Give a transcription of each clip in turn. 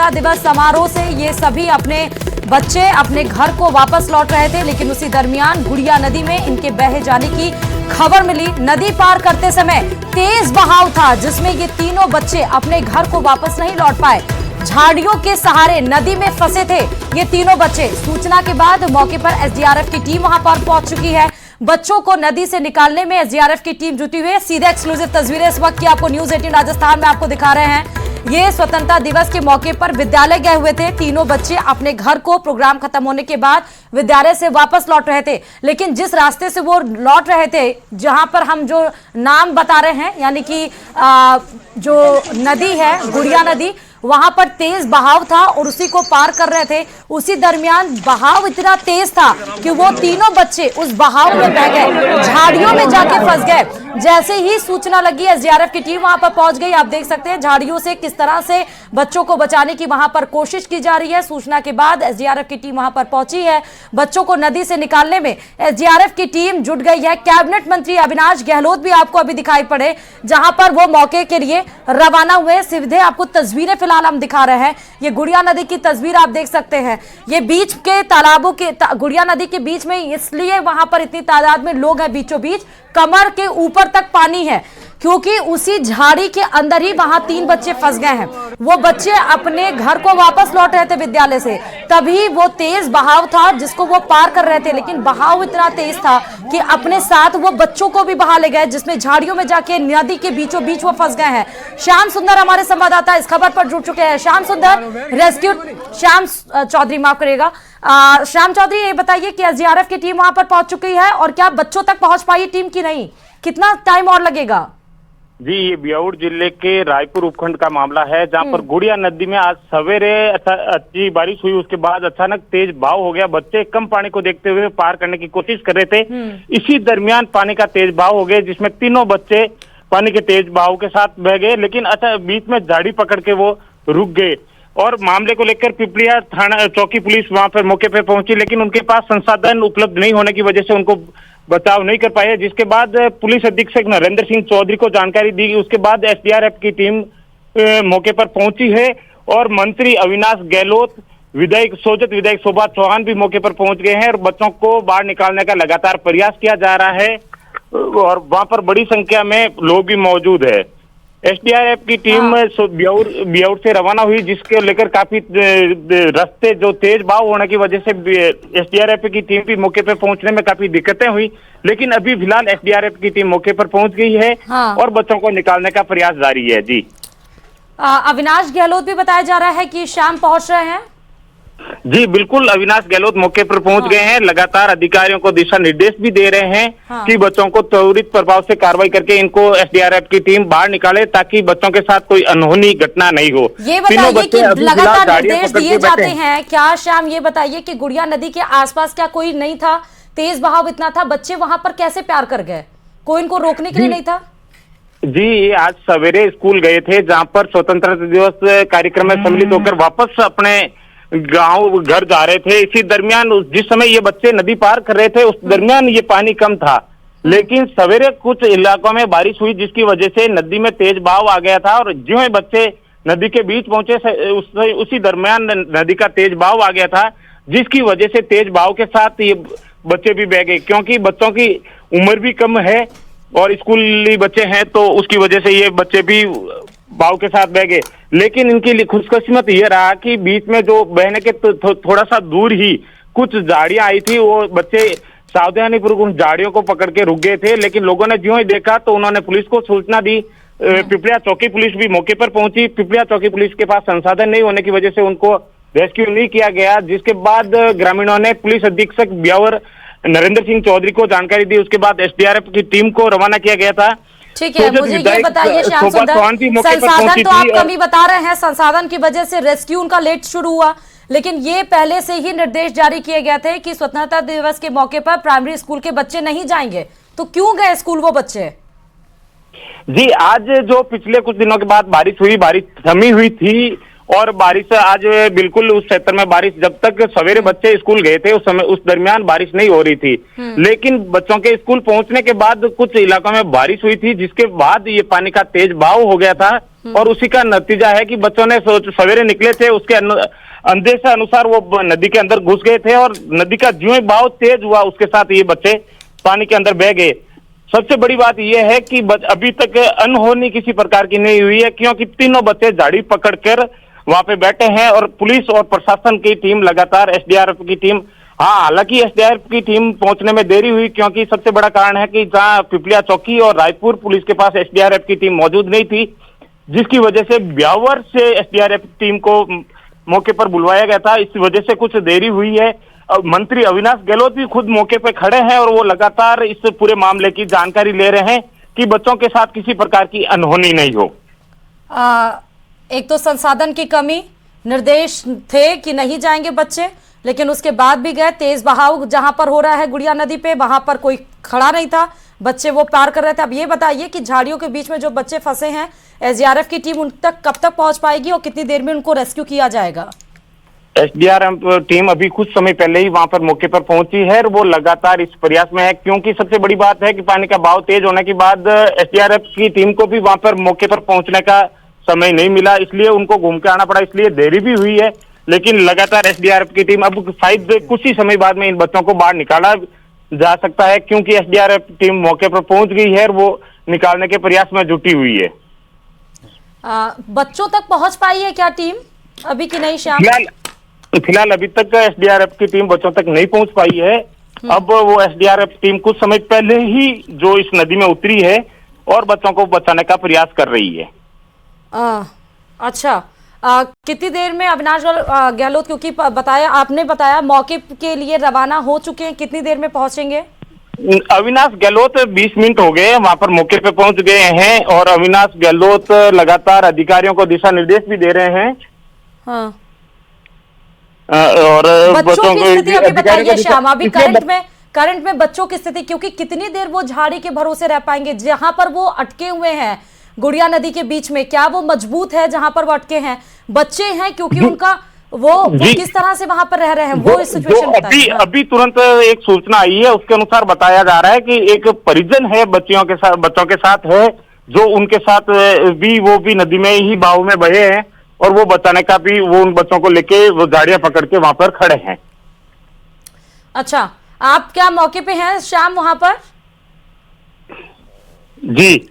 स्वतंत्रता दिवस समारोह से ये सभी अपने बच्चे अपने घर को वापस लौट रहे थे, लेकिन उसी दरमियान गुड़िया नदी में इनके बह जाने की खबर मिली। नदी पार करते समय तेज बहाव था, जिसमें ये तीनों बच्चे अपने घर को वापस नहीं लौट पाए। झाड़ियों के सहारे नदी में फंसे थे ये तीनों बच्चे। सूचना के बाद मौके पर एसडीआरएफ की टीम वहां पर पहुंच चुकी है। बच्चों को नदी से निकालने में एसडीआरएफ की टीम जुटी हुई है। सीधे एक्सक्लूसिव तस्वीरें इस वक्त की आपको न्यूज 18 राजस्थान में आपको दिखा रहे हैं। ये स्वतंत्रता दिवस के मौके पर विद्यालय गए हुए थे तीनों बच्चे। अपने घर को प्रोग्राम खत्म होने के बाद विद्यालय से वापस लौट रहे थे, लेकिन जिस रास्ते से वो लौट रहे थे, जहां पर हम जो नाम बता रहे हैं, यानी कि जो नदी है गुड़िया नदी, वहां पर तेज बहाव था और उसी को पार कर रहे थे। उसी दरमियान बहाव इतना तेज था कि वो तीनों बच्चे उस बहाव में बह गए, झाड़ियों में जाके फंस गए। जैसे ही सूचना लगी एसडीआरएफ की टीम वहां पर पहुंच गई। आप देख सकते हैं झाड़ियों से किस तरह से बच्चों को बचाने की वहां पर कोशिश की जा रही है। सूचना के बाद एसडीआरएफ की टीम वहां पर पहुंची है। बच्चों को नदी से निकालने में एसडीआरएफ की टीम जुट गई है। कैबिनेट मंत्री अविनाश गहलोत भी आपको अभी दिखाई पड़े, जहां पर वो मौके के लिए रवाना हुए। सीधे आपको तस्वीरें फिलहाल हम दिखा रहे हैं। ये गुड़िया नदी की तस्वीर आप देख सकते हैं। ये बीच के तालाबों के गुड़िया नदी के बीच में, इसलिए वहां पर इतनी तादाद में लोग हैं, बीचों बीच कमर के ऊपर तक पानी है, क्योंकि उसी झाड़ी के अंदर ही वहां तीन बच्चे फंस गए हैं। वो बच्चे अपने घर को वापस लौट रहे थे विद्यालय से, तभी वो तेज बहाव था जिसको वो पार कर रहे थे, लेकिन बहाव इतना तेज था कि अपने साथ वो बच्चों को भी बहा ले गए, जिसमें झाड़ियों में जाके नदी के बीचों बीच वो फंस गए हैं। श्याम सुंदर हमारे संवाददाता इस खबर पर जुड़ चुके हैं। श्याम सुंदर, रेस्क्यू श्याम चौधरी, माफ करिएगा, श्याम चौधरी, ये बताइए कि एसडीआरएफ की टीम वहां पर पहुंच चुकी है और क्या बच्चों तक पहुंच पाई टीम की नहीं? कितना टाइम और लगेगा? जी, ये ब्यावर जिले के रायपुर उपखंड का मामला है, जहां पर गुड़िया नदी में आज सवेरे अच्छी बारिश हुई। उसके बाद अचानक तेज बहाव हो गया। बच्चे कम पानी को देखते हुए पार करने की कोशिश कर रहे थे। इसी दरमियान पानी का तेज बहाव हो गया, जिसमें तीनों बच्चे पानी के तेज बहाव के साथ बह गए, लेकिन अच्छा बीच में झाड़ी पकड़ के वो रुक गए। और मामले को लेकर पिपलिया थाना चौकी पुलिस वहां पर मौके पर पहुंची, लेकिन उनके पास संसाधन उपलब्ध नहीं होने की वजह से उनको बचाव नहीं कर पाए, जिसके बाद पुलिस अधीक्षक नरेंद्र सिंह चौधरी को जानकारी दी। उसके बाद एसडीआरएफ की टीम मौके पर पहुंची है और मंत्री अविनाश गहलोत, विधायक सोजत विधायक शोभा चौहान भी मौके पर पहुंच गए हैं और बच्चों को बाहर निकालने का लगातार प्रयास किया जा रहा है और वहां पर बड़ी संख्या में लोग भी मौजूद है। एसडीआरएफ की टीम ब्यावर से रवाना हुई, जिसके लेकर काफी रास्ते जो तेज बहाव होने की वजह से एसडीआरएफ की टीम भी मौके पर पहुंचने में काफी दिक्कतें हुई, लेकिन अभी फिलहाल एसडीआरएफ की टीम मौके पर पहुंच गई है और बच्चों को निकालने का प्रयास जारी है। जी, अविनाश गहलोत भी बताया जा रहा है कि शाम पहुंच रहे हैं। जी बिल्कुल, अविनाश गहलोत मौके पर पहुंच गए हैं। लगातार अधिकारियों को दिशा निर्देश भी दे रहे हैं कि बच्चों को त्वरित प्रभाव से कार्रवाई करके इनको एसडीआरएफ की टीम बाहर निकाले, ताकि बच्चों के साथ कोई अनहोनी घटना नहीं हो। ये बताइए कि लगातार निर्देश दिए जाते हैं क्या श्याम? ये बताइए कि गुड़िया नदी के आसपास क्या कोई नहीं था? तेज बहाव इतना था, बच्चे वहां पर कैसे पार कर गए? कोई इनको रोकने के लिए नहीं था? जी, आज सवेरे स्कूल गए थे, जहाँ पर स्वतंत्रता दिवस कार्यक्रम में सम्मिलित होकर वापस अपने गांव घर जा रहे थे। इसी दरमियान जिस समय ये बच्चे नदी पार कर रहे थे, उस दरमियान ये पानी कम था, लेकिन सवेरे कुछ इलाकों में बारिश हुई, जिसकी वजह से नदी में तेज बहाव आ गया था और ज्यों ही बच्चे नदी के बीच पहुंचे उसी दरमियान नदी का तेज बहाव आ गया था, जिसकी वजह से तेज बहाव के साथ ये बच्चे भी बह गए। क्योंकि बच्चों की उम्र भी कम है और स्कूली बच्चे हैं, तो उसकी वजह से ये बच्चे भी बहाव के साथ बह गए। लेकिन इनकी लिए खुशकिस्मत ये रहा कि बीच में जो बहने के थोड़ा सा दूर ही कुछ झाड़ियां आई थी, वो बच्चे सावधानीपूर्वक उन झाड़ियों को पकड़ के रुक गए थे, लेकिन लोगों ने ज्यों ही देखा तो उन्होंने पुलिस को सूचना दी। पिपलिया चौकी पुलिस भी मौके पर पहुंची। पिपलिया चौकी पुलिस के पास संसाधन नहीं होने की वजह से उनको रेस्क्यू नहीं किया गया, जिसके बाद ग्रामीणों ने पुलिस अधीक्षक ब्यावर नरेंद्र सिंह चौधरी को जानकारी दी। उसके बाद एसडीआरएफ की टीम को रवाना किया गया था। ठीक है, मुझे ये बताइए श्याम सुंदर, संसाधन तो आप कमी बता रहे हैं, संसाधन की वजह से रेस्क्यू उनका लेट शुरू हुआ, लेकिन ये पहले से ही निर्देश जारी किए गए थे कि स्वतंत्रता दिवस के मौके पर प्राइमरी स्कूल के बच्चे नहीं जाएंगे, तो क्यों गए स्कूल वो बच्चे? जी, आज जो पिछले कुछ दिनों के बाद बारिश हुई, बारिश थमी हुई थी और बारिश आज बिल्कुल उस क्षेत्र में बारिश, जब तक सवेरे बच्चे स्कूल गए थे उस समय उस दरमियान बारिश नहीं हो रही थी, लेकिन बच्चों के स्कूल पहुंचने के बाद कुछ इलाकों में बारिश हुई थी, जिसके बाद ये पानी का तेज बहाव हो गया था और उसी का नतीजा है कि बच्चों ने सवेरे निकले थे, उसके अंदेशा अनुसार वो नदी के अंदर घुस गए थे और नदी का ज्यों ही बहाव तेज हुआ उसके साथ ये बच्चे पानी के अंदर बह गए। सबसे बड़ी बात यह है कि अभी तक अनहोनी किसी प्रकार की नहीं हुई है, क्योंकि तीनों बच्चे झाड़ी पकड़कर वहां पे बैठे हैं और पुलिस और प्रशासन की टीम लगातार, एसडीआरएफ की टीम, हालांकि एसडीआरएफ की टीम पहुंचने में देरी हुई, क्योंकि सबसे बड़ा कारण है कि जहां पिपलिया चौकी और रायपुर पुलिस के पास एसडीआरएफ की टीम मौजूद नहीं थी, जिसकी वजह से ब्यावर से एसडीआरएफ टीम को मौके पर बुलवाया गया था। इस वजह से कुछ देरी हुई है। मंत्री अविनाश गहलोत भी खुद मौके पर खड़े हैं और वो लगातार इस पूरे मामले की जानकारी ले रहे हैं कि बच्चों के साथ किसी प्रकार की अनहोनी नहीं हो। एक तो संसाधन की कमी, निर्देश थे कि नहीं जाएंगे बच्चे, लेकिन उसके बाद भी गए। तेज बहाव जहां पर हो रहा है गुड़िया नदी पे, वहां पर कोई खड़ा नहीं था, बच्चे वो पार कर रहे थे। अब ये बताइए कि झाड़ियों के बीच में जो बच्चे फंसे हैं, एसडीआरएफ की टीम उन तक कब तक पहुंच पाएगी और कितनी देर में उनको रेस्क्यू किया जाएगा? एसडीआरएफ टीम अभी कुछ समय पहले ही वहां पर मौके पर पहुंची है और वो लगातार इस प्रयास में है, क्योंकि सबसे बड़ी बात है कि पानी का बहाव तेज होने के बाद एसडीआरएफ की टीम को भी वहां पर मौके पर पहुंचने का समय नहीं मिला, इसलिए उनको घूम के आना पड़ा, इसलिए देरी भी हुई है। लेकिन लगातार एसडीआरएफ की टीम अब शायद कुछ ही समय बाद में इन बच्चों को बाहर निकाला जा सकता है, क्योंकि एसडीआरएफ टीम मौके पर पहुंच गई है और वो निकालने के प्रयास में जुटी हुई है। बच्चों तक पहुंच पाई है क्या टीम अभी की नहीं श्याम? फिलहाल अभी तक एसडीआरएफ की टीम बच्चों तक नहीं पहुंच पाई है। अब वो एसडीआरएफ टीम कुछ समय पहले ही जो इस नदी में उतरी है और बच्चों को बचाने का प्रयास कर रही है। अच्छा, कितनी देर में अविनाश गहलोत, क्योंकि आपने बताया मौके के लिए रवाना हो चुके हैं, कितनी देर में पहुंचेंगे? अविनाश गहलोत 20 मिनट हो गए वहां पर मौके पे पहुंच गए हैं और अविनाश गहलोत लगातार अधिकारियों को दिशा निर्देश भी दे रहे हैं। हाँ। और बच्चों की स्थिति अभी बताइए श्याम, अभी करंट में बच्चों की स्थिति, क्योंकि कितनी देर वो झाड़ी के भरोसे रह पाएंगे जहां पर वो अटके हुए हैं गुड़िया नदी के बीच में? क्या वो मजबूत है जहां पर वो अटके हैं? बच्चे हैं, क्योंकि उनका वो किस तरह से वहां पर रह रहे हैं, वो इस सिचुएशन बताइए। अभी तुरंत एक सूचना आई है, उसके अनुसार बताया जा रहा है कि एक परिजन है बच्चों के साथ है, जो उनके साथ भी वो भी नदी में ही बहाव में बहे हैं और वो बचाने का भी, वो उन बच्चों को लेके वो गाड़ियां पकड़ के वहां पर खड़े हैं। अच्छा, आप क्या मौके पे हैं श्याम वहां पर? जी।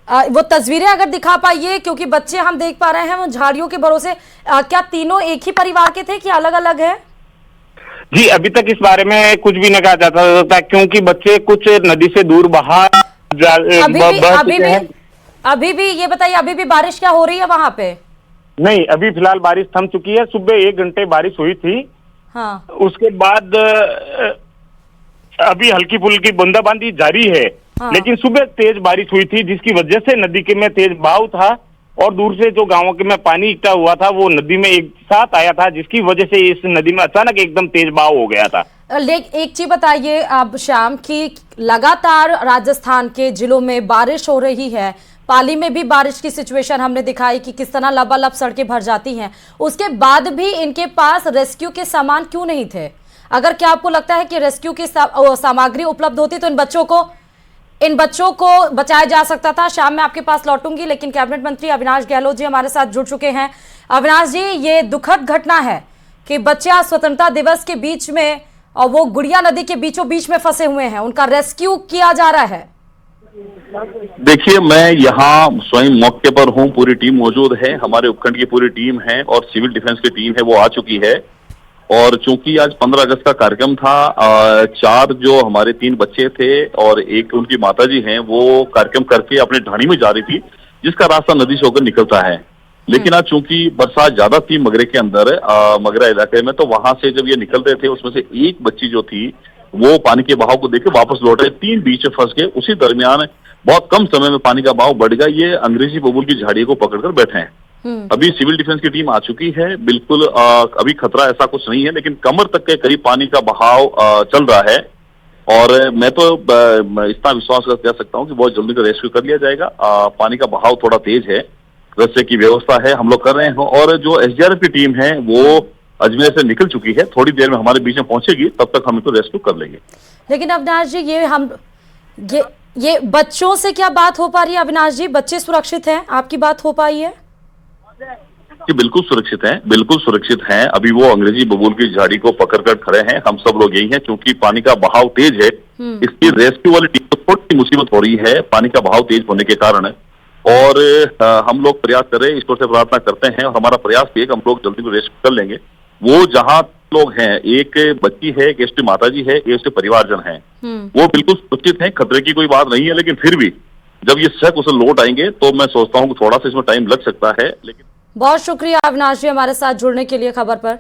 वो तस्वीरें अगर दिखा पाइए, क्योंकि बच्चे हम देख पा रहे हैं वो झाड़ियों के भरोसे। क्या तीनों एक ही परिवार के थे कि अलग अलग है? जी, अभी तक इस बारे में कुछ भी नहीं कहा जाता, क्योंकि बच्चे कुछ नदी से दूर बाहर अभी भी ये बताइए, अभी भी बारिश क्या हो रही है वहां पे? नहीं, अभी फिलहाल बारिश थम चुकी है। सुबह 1 घंटे बारिश हुई थी। हाँ। उसके बाद अभी हल्की फुल्की बूंदाबांदी जारी है। हाँ। लेकिन सुबह तेज बारिश हुई थी, जिसकी वजह से नदी के में तेज बहाव था और दूर से जो गांवों के में पानी इकट्ठा हुआ था वो नदी में एक साथ आया था, जिसकी वजह से इस नदी में अचानक एकदम तेज बहाव हो गया था। एक चीज बताइए अब श्याम, की लगातार राजस्थान के जिलों में बारिश हो रही है, पाली में भी बारिश की सिचुएशन हमने दिखाई कि किस तरह लबालब सड़कें भर जाती हैं, उसके बाद भी इनके पास रेस्क्यू के सामान क्यों नहीं थे? अगर क्या आपको लगता है कि रेस्क्यू की सामग्री उपलब्ध होती तो इन बच्चों को बचाया जा सकता था? शाम में आपके पास लौटूंगी, लेकिन कैबिनेट मंत्री अविनाश गहलोत जी हमारे साथ जुड़ चुके हैं। अविनाश जी, ये दुखद घटना है कि बच्चे स्वतंत्रता दिवस के बीच में और वो गुड़िया नदी के बीचों बीच में फंसे हुए हैं, उनका रेस्क्यू किया जा रहा है। देखिए, मैं यहाँ स्वयं मौके पर हूँ, पूरी टीम मौजूद है, हमारे उपखंड की पूरी टीम है और सिविल डिफेंस की टीम है वो आ चुकी है। और चूंकि आज 15 अगस्त का कार्यक्रम था, 4 जो हमारे 3 बच्चे थे और एक उनकी माताजी हैं, वो कार्यक्रम करके अपने ढाणी में जा रही थी, जिसका रास्ता नदी से होकर निकलता है। लेकिन आज चूंकि बरसात ज्यादा थी मगरे के अंदर, मगरा इलाके में, तो वहां से जब ये निकल रहे थे उसमें से एक बच्ची जो थी वो पानी के बहाव को देख के वापस लौट रहे, 3 बीच में फंस गए। उसी दरमियान बहुत कम समय में पानी का बहाव बढ़ गया, ये अंग्रेजी बबूल की झाड़ियों को पकड़कर बैठे हैं। अभी सिविल डिफेंस की टीम आ चुकी है, बिल्कुल अभी खतरा ऐसा कुछ नहीं है, लेकिन कमर तक के करीब पानी का बहाव चल रहा है और मैं तो इतना विश्वास कह सकता हूं कि बहुत जल्दी का रेस्क्यू कर लिया जाएगा। पानी का बहाव थोड़ा तेज है, रस्ते की व्यवस्था है, हम लोग कर रहे हैं और जो एसडीआरएफ की टीम है वो अजमेर से निकल चुकी है, थोड़ी देर में हमारे बीच में पहुंचेगी, तब तक हम इनको रेस्क्यू कर लेंगे। लेकिन अविनाश जी, ये बच्चों से क्या बात हो पा रही है अविनाश जी? बच्चे सुरक्षित हैं? आपकी बात हो पाई है? कि बिल्कुल सुरक्षित हैं, बिल्कुल सुरक्षित हैं। अभी वो अंग्रेजी बबूल की झाड़ी को पकड़कर खड़े हैं। हम सब लोग यही हैं, क्योंकि पानी का बहाव तेज है, इसकी रेस्क्यू वाली टीम को थोड़ी मुसीबत हो रही है पानी का बहाव तेज होने के कारण। और हम लोग प्रयास कर रहे हैं, ईश्वर से प्रार्थना करते हैं, और हमारा प्रयास भी है कि हम लोग जल्दी को रेस्क्यू कर लेंगे। वो जहाँ लोग हैं, एक बच्ची है, एक इसकी माता जी है, एक इसके परिवारजन हैं, वो बिल्कुल सुरक्षित हैं, खतरे की कोई बात नहीं है। लेकिन फिर भी जब ये शक उसे लौट आएंगे तो मैं सोचता हूँ कि थोड़ा सा इसमें टाइम लग सकता है। लेकिन बहुत शुक्रिया अविनाश जी हमारे साथ जुड़ने के लिए खबर पर।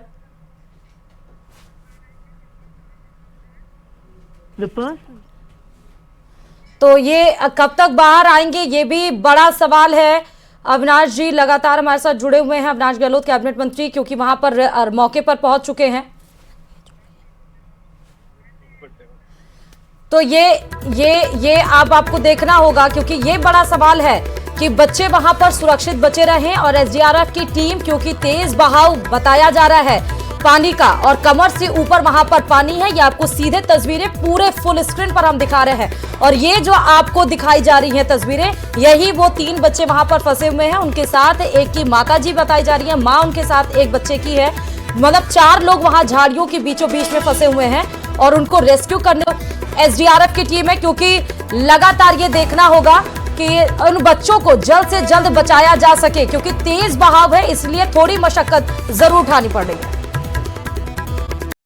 तो ये कब तक बाहर आएंगे, ये भी बड़ा सवाल है। अविनाश जी लगातार हमारे साथ जुड़े हुए हैं, अविनाश गहलोत कैबिनेट मंत्री, क्योंकि वहां पर मौके पर पहुंच चुके हैं। तो ये अब आपको देखना होगा, क्योंकि ये बड़ा सवाल है कि बच्चे वहां पर सुरक्षित बचे रहें, और एसडीआरएफ की टीम, क्योंकि तेज बहाव बताया जा रहा है पानी का और कमर से ऊपर वहां पर पानी है। ये आपको सीधे तस्वीरें पूरे फुल स्क्रीन पर हम दिखा रहे हैं, और ये जो आपको दिखाई जा रही हैं तस्वीरें, यही वो 3 बच्चे वहां पर फंसे हुए हैं। उनके साथ एक की माताजी बताई जा रही है, माँ उनके साथ एक बच्चे की है। मतलब 4 लोग वहां झाड़ियों के बीचों बीच में फंसे हुए हैं, और उनको रेस्क्यू करने एसडीआरएफ की टीम है, क्योंकि लगातार ये देखना होगा कि उन बच्चों को जल्द से जल्द बचाया जा सके, क्योंकि तेज बहाव है, इसलिए थोड़ी मशक्कत जरूर उठानी पड़ रही है।